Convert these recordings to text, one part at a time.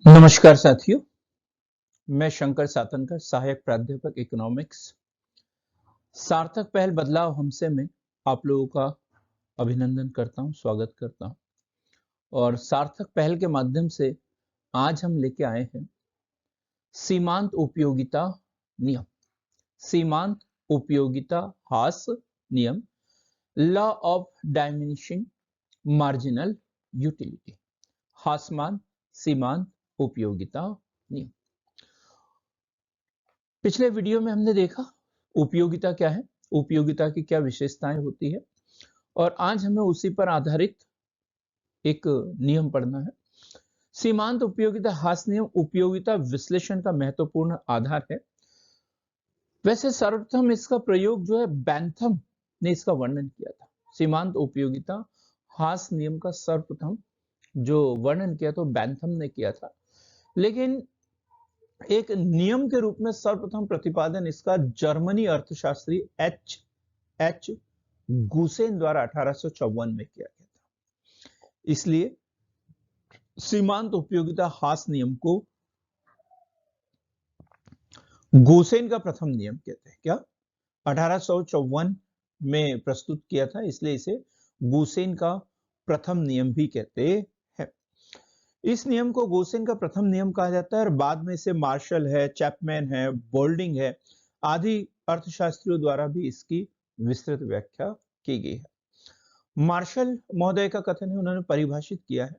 नमस्कार साथियों, मैं शंकर सातनकर, सहायक प्राध्यापक इकोनॉमिक्स। सार्थक पहल बदलाव हमसे में आप लोगों का अभिनंदन करता हूं, स्वागत करता हूं। और सार्थक पहल के माध्यम से आज हम लेके आए हैं सीमांत उपयोगिता नियम, सीमांत उपयोगिता हास नियम, law of diminishing marginal utility, हासमान सीमांत उपयोगिता नियम। पिछले वीडियो में हमने देखा उपयोगिता क्या है, उपयोगिता की क्या विशेषताएं होती है, और आज हमें उसी पर आधारित एक नियम पढ़ना है। सीमांत उपयोगिता हास नियम उपयोगिता विश्लेषण का महत्वपूर्ण आधार है। वैसे सर्वप्रथम इसका प्रयोग जो है बैंथम ने इसका वर्णन किया था। सीमांत उपयोगिता हास नियम का सर्वप्रथम जो वर्णन किया तो बैंथम ने किया था, लेकिन एक नियम के रूप में सर्वप्रथम प्रतिपादन इसका जर्मनी अर्थशास्त्री एच गुसेन द्वारा 1854 में किया गया था। इसलिए सीमांत उपयोगिता हास नियम को गुसेन का प्रथम नियम कहते हैं। क्या 1854 में प्रस्तुत किया था, इसलिए इसे गुसेन का प्रथम नियम भी कहते हैं। इस नियम को गोसेन का प्रथम नियम कहा जाता है और बाद में इसे मार्शल है, चैपमैन है, बोल्डिंग है आदि अर्थशास्त्रियों द्वारा भी इसकी विस्तृत व्याख्या की गई है। मार्शल महोदय का कथन है, उन्होंने परिभाषित किया है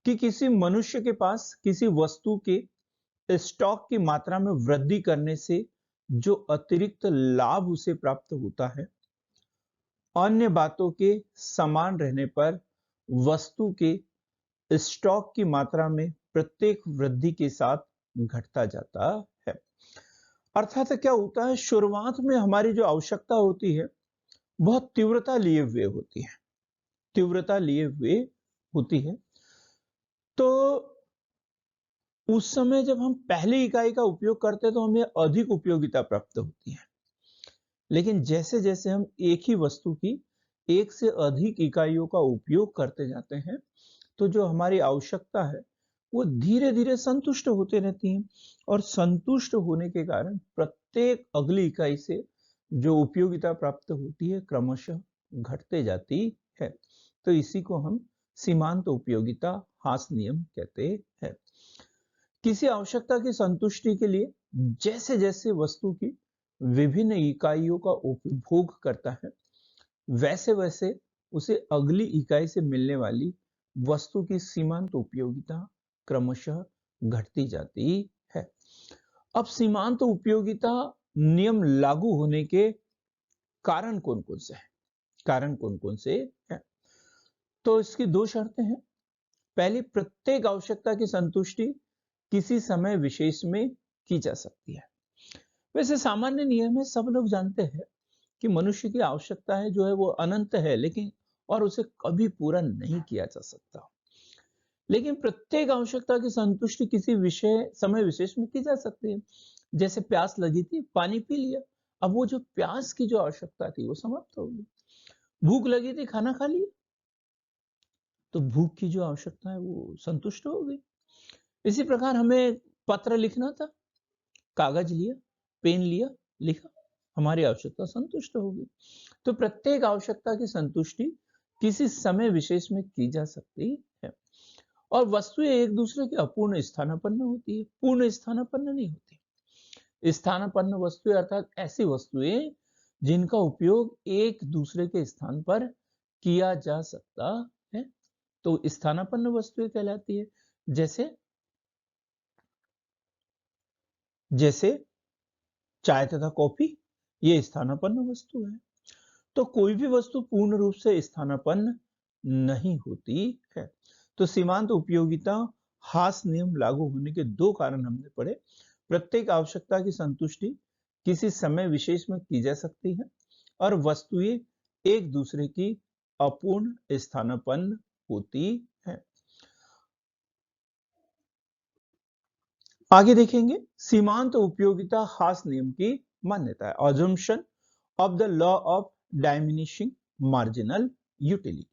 कि किसी मनुष्य के पास किसी वस्तु के स्टॉक की मात्रा में वृद्धि करने से जो अतिरिक्त लाभ उसे प्राप्त होता है, अन्य बातों के समान रहने पर वस्तु के स्टॉक की मात्रा में प्रत्येक वृद्धि के साथ घटता जाता है। अर्थात क्या होता है, शुरुआत में हमारी जो आवश्यकता होती है बहुत तीव्रता लिए हुए होती है, तीव्रता लिए हुए होती है। तो उस समय जब हम पहली इकाई का उपयोग करते हैं तो हमें अधिक उपयोगिता प्राप्त होती है, लेकिन जैसे जैसे हम एक ही वस्तु की एक से अधिक इकाइयों का उपयोग करते जाते हैं तो जो हमारी आवश्यकता है वो धीरे धीरे संतुष्ट होते रहती है, और संतुष्ट होने के कारण प्रत्येक अगली इकाई से जो उपयोगिता प्राप्त होती है क्रमशः घटते जाती है। तो इसी को हम सीमांत उपयोगिता हास नियम कहते हैं। किसी आवश्यकता की संतुष्टि के लिए जैसे जैसे वस्तु की विभिन्न इकाइयों का उपभोग करता है, वैसे वैसे उसे अगली इकाई से मिलने वाली वस्तु की सीमांत उपयोगिता क्रमशः घटती जाती है। अब सीमांत उपयोगिता नियम लागू होने के कारण कौन कौन से हैं, कारण कौन कौन से हैं? तो इसकी दो शर्तें हैं। पहली, प्रत्येक आवश्यकता की संतुष्टि किसी समय विशेष में की जा सकती है। वैसे सामान्य नियम है, सब लोग जानते हैं कि मनुष्य की आवश्यकता है जो है वो अनंत है, लेकिन और उसे कभी पूरा नहीं किया जा सकता। लेकिन प्रत्येक आवश्यकता की संतुष्टि किसी समय विशेष में की जा सकती है। जैसे प्यास लगी थी, पानी पी लिया, अब वो जो प्यास की जो आवश्यकता थी वो समाप्त हो गई। भूख लगी थी, खाना खा लिया, तो भूख की जो आवश्यकता है वो संतुष्ट हो गई। इसी प्रकार हमें पत्र लिखना था, कागज लिया, पेन लिया, लिखा, हमारी आवश्यकता संतुष्ट हो गई। तो प्रत्येक आवश्यकता की संतुष्टि किसी समय विशेष में की जा सकती है, और वस्तुएं एक दूसरे के अपूर्ण स्थानापन्न होती है, पूर्ण स्थानापन्न नहीं होती। स्थानापन्न वस्तुएं अर्थात ऐसी वस्तुएं जिनका उपयोग एक दूसरे के स्थान पर किया जा सकता है, तो स्थानापन्न वस्तुएं कहलाती है। जैसे जैसे चाय तथा कॉफी, ये स्थानापन्न वस्तु है। तो कोई भी वस्तु पूर्ण रूप से स्थानापन्न नहीं होती है। तो सीमांत उपयोगिता हास नियम लागू होने के दो कारण हमने पढ़े। प्रत्येक आवश्यकता की संतुष्टि किसी समय विशेष में की जा सकती है, और वस्तुएं एक दूसरे की अपूर्ण स्थानापन्न होती है। आगे देखेंगे सीमांत उपयोगिता हास नियम की मान्यता है, assumption of the law of diminishing marginal utility.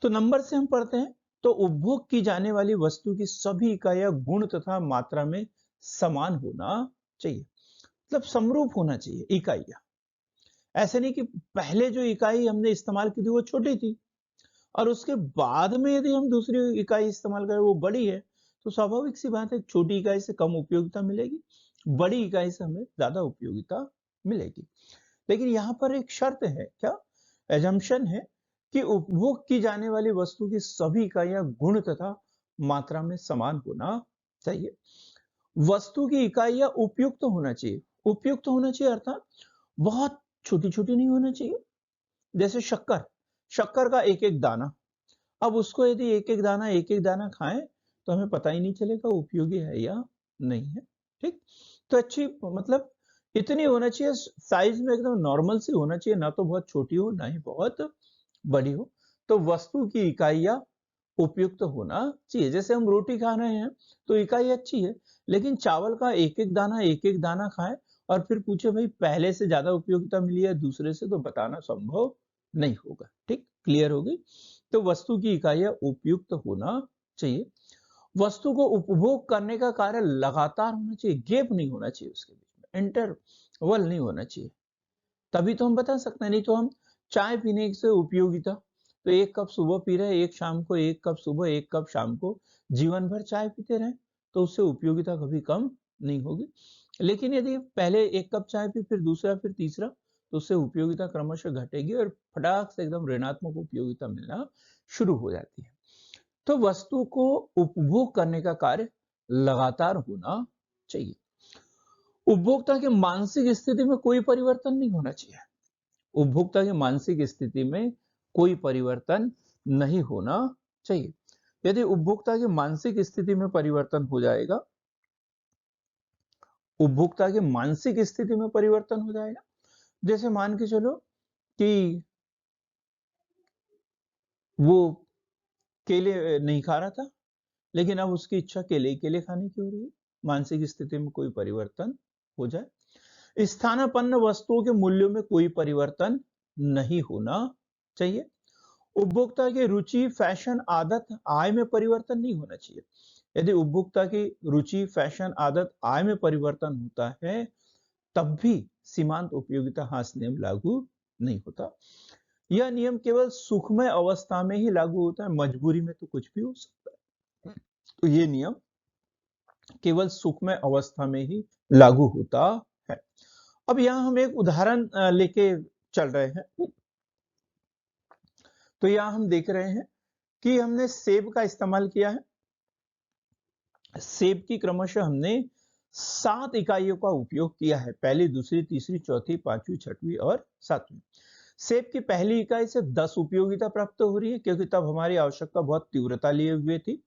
तो नंबर से हम पढ़ते हैं, तो उपभोग की जाने वाली वस्तु की सभी इकाइयां गुण तथा मात्रा में समान होना चाहिए, मतलब समरूप होना चाहिए इकाइयां। ऐसे नहीं कि पहले जो इकाई हमने इस्तेमाल की थी वो छोटी थी और उसके बाद में यदि हम दूसरी इकाई इस्तेमाल करें वो बड़ी है, तो स्वाभाविक सी बात है छोटी इकाई से कम उपयोगिता मिलेगी, बड़ी इकाई से हमें ज्यादा उपयोगिता मिलेगी। लेकिन यहाँ पर एक शर्त है, क्या एजम्पशन है कि उपभोग की जाने वाली वस्तु की सभी इकाइयां गुण तथा मात्रा में समान होना चाहिए। वस्तु की इकाइयां उपयुक्त होना चाहिए। उपयुक्त होना चाहिए अर्थात बहुत छोटी छोटी नहीं होना चाहिए। जैसे शक्कर, शक्कर का एक एक दाना, अब उसको यदि एक एक दाना खाएं तो हमें पता ही नहीं चलेगा उपयोगी है या नहीं है। ठीक, तो अच्छी मतलब इतनी होना चाहिए, साइज में एकदम नॉर्मल सी होना चाहिए, ना तो बहुत छोटी हो ना ही बहुत बड़ी हो। तो वस्तु की इकाइयां उपयुक्त होना चाहिए। जैसे हम रोटी खा रहे हैं तो इकाई अच्छी है, लेकिन चावल का एक एक दाना खाएं और फिर पूछे भाई पहले से ज्यादा उपयोगिता मिली है दूसरे से, तो बताना संभव नहीं होगा। ठीक, क्लियर होगी। तो वस्तु की इकाइयां उपयुक्त होना चाहिए। वस्तु को उपभोग करने का कार्य लगातार होना चाहिए, गैप नहीं होना चाहिए उसके बीच में, इंटरवल नहीं होना चाहिए, तभी तो हम बता सकते हैं। नहीं तो हम चाय पीने से उपयोगिता, तो एक कप सुबह पी रहे हैं, एक शाम को, एक कप सुबह एक कप शाम को, जीवन भर चाय पीते रहे तो उससे उपयोगिता कभी कम नहीं होगी। लेकिन यदि पहले एक कप चाय पी फिर दूसरा फिर तीसरा, तो उससे उपयोगिता क्रमशः घटेगी और फटाक से एकदम ऋणात्मक उपयोगिता मिलना शुरू हो जाती है। तो वस्तु को उपभोग करने का कार्य लगातार होना चाहिए। उपभोक्ता की मानसिक स्थिति में कोई परिवर्तन नहीं होना चाहिए। उपभोक्ता की मानसिक स्थिति में कोई परिवर्तन नहीं होना चाहिए। यदि उपभोक्ता की मानसिक स्थिति में परिवर्तन हो जाएगा, उपभोक्ता की मानसिक स्थिति में परिवर्तन हो जाएगा, जैसे मान के चलो कि वो केले नहीं खा रहा था, लेकिन अब उसकी इच्छा केले ही केले खाने की हो रही है, मानसिक स्थिति में कोई परिवर्तन हो जाए। स्थानापन्न वस्तुओं के मूल्यों में कोई परिवर्तन नहीं होना चाहिए। उपभोक्ता की रुचि, फैशन, आदत, आय में परिवर्तन नहीं होना चाहिए। यदि उपभोक्ता की रुचि, फैशन, आदत, आय में परिवर्तन होता है तब भी सीमांत उपयोगिता ह्रास नियम लागू नहीं होता। यह नियम केवल सुखमय अवस्था में ही लागू होता है, मजबूरी में तो कुछ भी हो सकता है। तो ये नियम केवल सुखमय अवस्था में ही लागू होता है। अब यहां हम एक उदाहरण लेके चल रहे हैं। तो यहां हम देख रहे हैं कि हमने सेब का इस्तेमाल किया है। सेब की क्रमशः हमने 7 इकाइयों का उपयोग किया है, पहली, दूसरी, तीसरी, चौथी, पांचवी, छठवीं और सातवीं। सेब की पहली इकाई से 10 उपयोगिता प्राप्त हो रही है, क्योंकि तब हमारी आवश्यकता बहुत तीव्रता लिए हुए थी।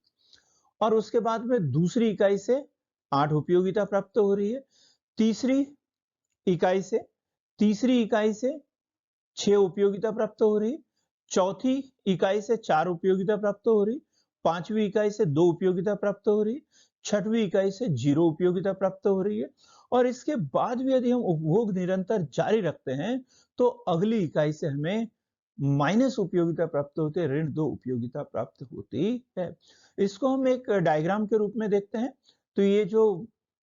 और उसके बाद में दूसरी इकाई से 8 उपयोगिता प्राप्त हो रही है। तीसरी इकाई से तीसरी इकाई से 6 उपयोगिता प्राप्त हो रही, चौथी इकाई से 4 उपयोगिता प्राप्त हो रही, पांचवी इकाई से 2 उपयोगिता प्राप्त हो रही, छठवीं इकाई से 0 उपयोगिता प्राप्त हो रही है। और इसके बाद भी यदि हम उपभोग निरंतर जारी रखते हैं तो अगली इकाई से हमें माइनस उपयोगिता प्राप्त होती है, ऋण 2 उपयोगिता प्राप्त होती है। इसको हम एक डायग्राम के रूप में देखते हैं। तो ये जो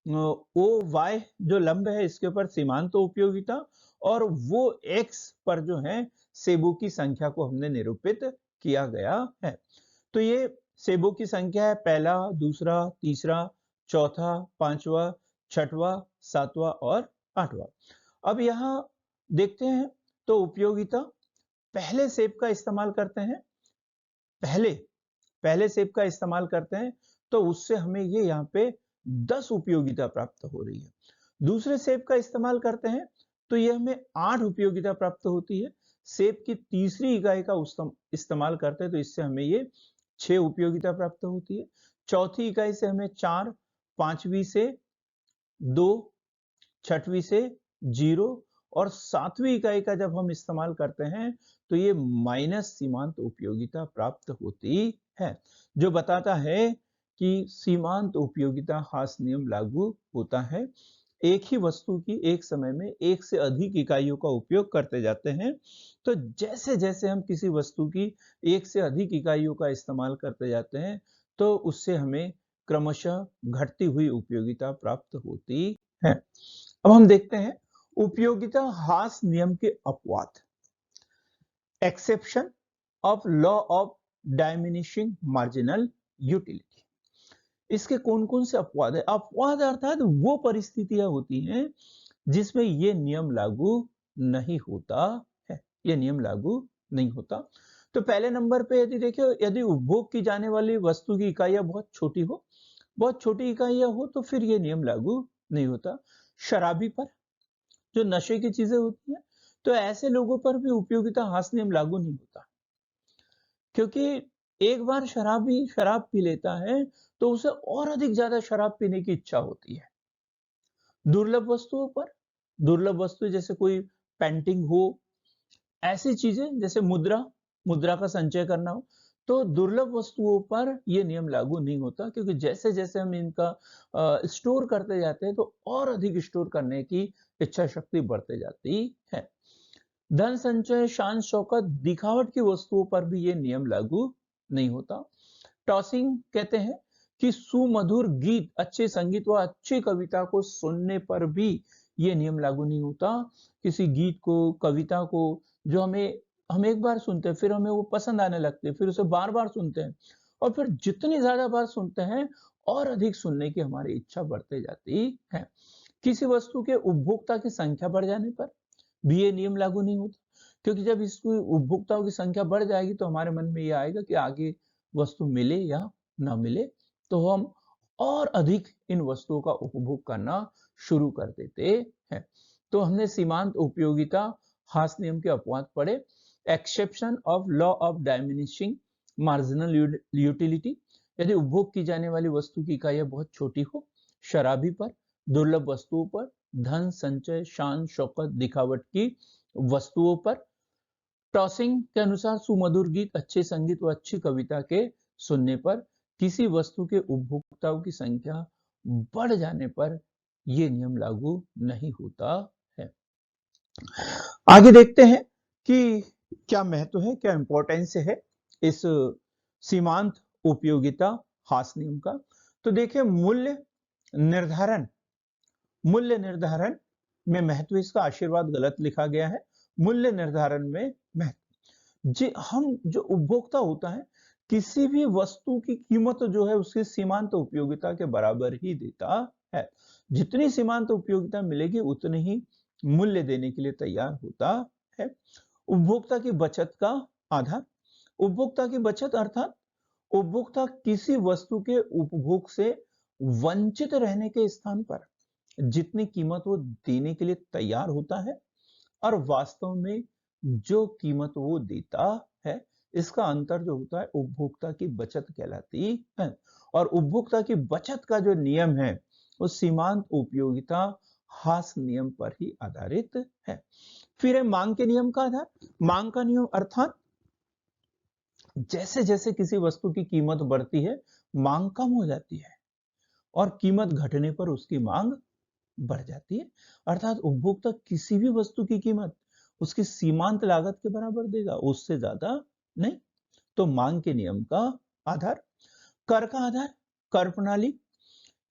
ओ वाई जो लंब है इसके ऊपर सीमांत उपयोगिता, और वो एक्स पर जो है सेबों की संख्या को हमने निरूपित किया गया है। तो ये सेबों की संख्या है, पहला, दूसरा, तीसरा, चौथा, पांचवा, छठवा, सातवां और आठवां। अब यहां देखते हैं तो उपयोगिता, पहले सेब का इस्तेमाल करते हैं, पहले पहले सेब का इस्तेमाल करते हैं तो उससे हमें ये यहाँ पे 10 उपयोगिता प्राप्त हो रही है। दूसरे सेब का इस्तेमाल करते हैं तो ये हमें 8 उपयोगिता प्राप्त होती है। सेब की तीसरी इकाई का इस्तेमाल करते हैं तो इससे हमें ये 6 उपयोगिता प्राप्त होती है। चौथी इकाई से हमें 4, पांचवी से 2, छठवीं से 0 और सातवीं इकाई का जब हम इस्तेमाल करते हैं तो ये माइनस सीमांत उपयोगिता प्राप्त होती है, जो बताता है कि सीमांत उपयोगिता ह्रास नियम लागू होता है। एक ही वस्तु की एक समय में एक से अधिक इकाइयों का उपयोग करते जाते हैं, तो जैसे जैसे हम किसी वस्तु की एक से अधिक इकाइयों का इस्तेमाल करते जाते हैं, तो उससे हमें क्रमशः घटती हुई उपयोगिता प्राप्त होती है। अब हम देखते हैं उपयोगिता हास नियम के अपवाद, exception of law of diminishing marginal utility. इसके कौन कौन से अपवाद है? अपवाद अर्थात वो परिस्थितियां होती हैं जिसमें ये नियम लागू नहीं होता है, ये नियम लागू नहीं होता। तो पहले नंबर पे यदि देखिए, यदि उपभोग की जाने वाली वस्तु की इकाइयां बहुत छोटी हो, बहुत छोटी इकाइयां हो, तो फिर ये नियम लागू नहीं होता। शराबी पर, जो नशे की चीजें होती हैं, तो ऐसे लोगों पर भी उपयोगिता हास नियम लागू नहीं होता, क्योंकि एक बार शराबी शराब पी लेता है तो उसे और अधिक ज्यादा शराब पीने की इच्छा होती है। दुर्लभ वस्तुओं पर, दुर्लभ वस्तु जैसे कोई पेंटिंग हो, ऐसी चीजें जैसे मुद्रा, मुद्रा का संचय करना हो, तो दुर्लभ वस्तुओं पर यह नियम लागू नहीं होता, क्योंकि जैसे जैसे हम इनका स्टोर करते जाते हैं तो और अधिक स्टोर करने की इच्छा शक्ति बढ़ते जाती है। धन संचय, शान शौकत, दिखावट की वस्तुओं पर भी ये नियम लागू नहीं होता। टॉसिंग कहते हैं कि सुमधुर गीत, अच्छे संगीत व अच्छी कविता को सुनने पर भी ये नियम लागू नहीं होता। किसी गीत को, कविता को जो हम एक बार सुनते हैं, फिर हमें वो पसंद आने लगते हैं, फिर उसे बार बार सुनते हैं, और फिर जितनी ज्यादा बार सुनते हैं और अधिक सुनने की हमारी इच्छा बढ़ते जाती है। किसी वस्तु के उपभोक्ता की संख्या बढ़ जाने पर भी ये नियम लागू नहीं होता, क्योंकि जब इसकी उपभोक्ताओं की संख्या बढ़ जाएगी तो हमारे मन में ये आएगा कि आगे वस्तु मिले या ना मिले, तो हम और अधिक इन वस्तुओं का उपभोग करना शुरू कर देते हैं। तो हमने सीमांत उपयोगिता हास नियम के अपवाद पढ़े। Exception of law of diminishing marginal utility, यदि उपभोग की जाने वाली वस्तु की इकाइयां बहुत छोटी हो, शराबी पर, दुर्लभ वस्तुओं पर, धन संचय, शान शौकत, दिखावट की वस्तुओं पर, टॉसिंग के अनुसार सुमधुर गीत, अच्छे संगीत व अच्छी कविता के सुनने पर, किसी वस्तु के उपभोक्ताओं की संख्या बढ़ जाने पर यह नियम लागू नहीं होता है। आगे देखते हैं कि क्या महत्व है, क्या इंपॉर्टेंस है इस सीमांत उपयोगिता हास नियम का। तो देखिए, मूल्य निर्धारण में महत्व, इसका आशीर्वाद गलत लिखा गया है। मूल्य निर्धारण में महत्व, जी हम जो उपभोक्ता होता है, किसी भी वस्तु की कीमत जो है उसकी सीमांत उपयोगिता के बराबर ही देता है। जितनी सीमांत उपयोगिता मिलेगी उतनी ही मूल्य देने के लिए तैयार होता है। उपभोक्ता की बचत का आधार, उपभोक्ता की बचत अर्थात उपभोक्ता किसी वस्तु के उपभोग से वंचित रहने के स्थान पर जितनी कीमत वो देने के लिए तैयार होता है और वास्तव में जो कीमत वो देता है, इसका अंतर जो होता है उपभोक्ता की बचत कहलाती है। और उपभोक्ता की बचत का जो नियम है वो सीमांत उपयोगिता हास नियम पर ही आधारित है। फिर है मांग के नियम का आधार। मांग का नियम अर्थात जैसे जैसे किसी वस्तु की कीमत बढ़ती है, मांग कम हो जाती है, और कीमत घटने पर उसकी मांग बढ़ जाती है। अर्थात उपभोक्ता किसी भी वस्तु की कीमत उसकी सीमांत लागत के बराबर देगा, उससे ज्यादा नहीं। तो मांग के नियम का आधार। कर का आधार, कर प्रणाली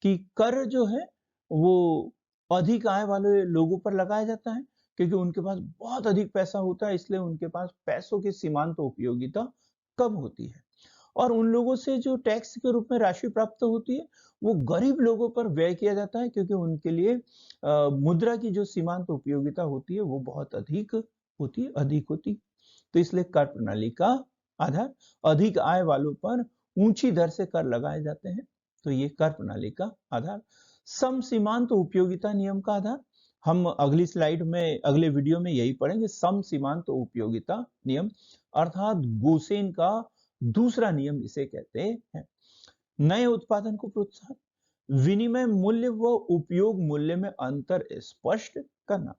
की कर जो है वो अधिक आय वाले लोगों पर लगाया जाता है, क्योंकि उनके पास बहुत अधिक पैसा होता है, इसलिए उनके पास पैसों की सीमांत उपयोगिता कम होती है। और उन लोगों से जो टैक्स के रूप में राशि प्राप्त होती है वो गरीब लोगों पर व्यय किया जाता है, क्योंकि उनके लिए मुद्रा की जो सीमांत उपयोगिता होती है वो बहुत अधिक होती है, अधिक होती है। तो इसलिए कर प्रणाली का आधार, अधिक आय वालों पर ऊंची दर से कर लगाए जाते हैं, तो ये कर प्रणाली का आधार। सम सीमांत उपयोगिता नियम का आधार, हम अगली स्लाइड में, अगले वीडियो में यही पढ़ेंगे, सम सीमांत उपयोगिता नियम अर्थात गोसेन का दूसरा नियम इसे कहते हैं। नए उत्पादन को प्रोत्साहन, विनिमय मूल्य व उपयोग मूल्य में अंतर स्पष्ट करना,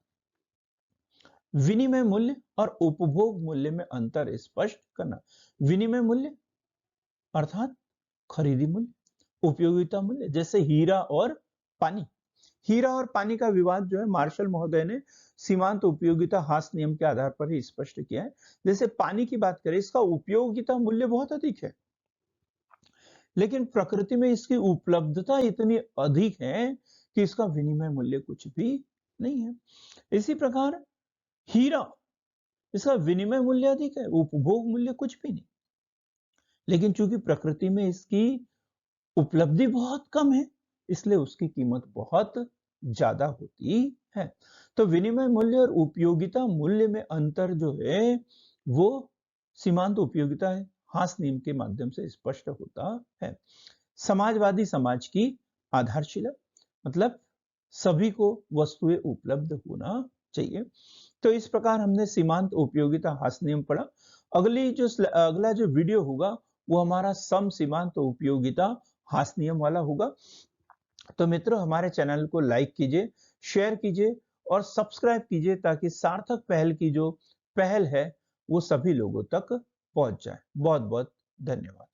विनिमय मूल्य और उपभोग मूल्य में अंतर स्पष्ट करना। विनिमय मूल्य अर्थात खरीदी मूल्य, उपयोगिता मूल्य जैसे हीरा और पानी, हीरा और पानी का विवाद जो है मार्शल महोदय ने सीमांत उपयोगिता हास नियम के आधार पर ही स्पष्ट किया है। जैसे पानी की बात करें, इसका उपयोगिता मूल्य बहुत अधिक है, लेकिन प्रकृति में इसकी उपलब्धता इतनी अधिक है कि इसका विनिमय मूल्य कुछ भी नहीं है। इसी प्रकार हीरा, इसका विनिमय मूल्य अधिक है, उपभोग मूल्य कुछ भी नहीं। लेकिन चूंकि प्रकृति में इसकी उपलब्धि बहुत कम है, इसलिए उसकी कीमत बहुत ज्यादा होती है। तो विनिमय मूल्य और उपयोगिता मूल्य में अंतर जो है वो सीमांत उपयोगिता हास नियम के माध्यम से स्पष्ट होता है। समाजवादी समाज की आधारशिला, मतलब सभी को वस्तुएं उपलब्ध होना चाहिए। तो इस प्रकार हमने सीमांत उपयोगिता हास नियम पढ़ा। अगला जो वीडियो होगा वो हमारा सम सीमांत उपयोगिता हास नियम वाला होगा। तो मित्रों, हमारे चैनल को लाइक कीजिए, शेयर कीजिए और सब्सक्राइब कीजिए ताकि सार्थक पहल की जो पहल है वो सभी लोगों तक पहुंच जाए। बहुत बहुत धन्यवाद।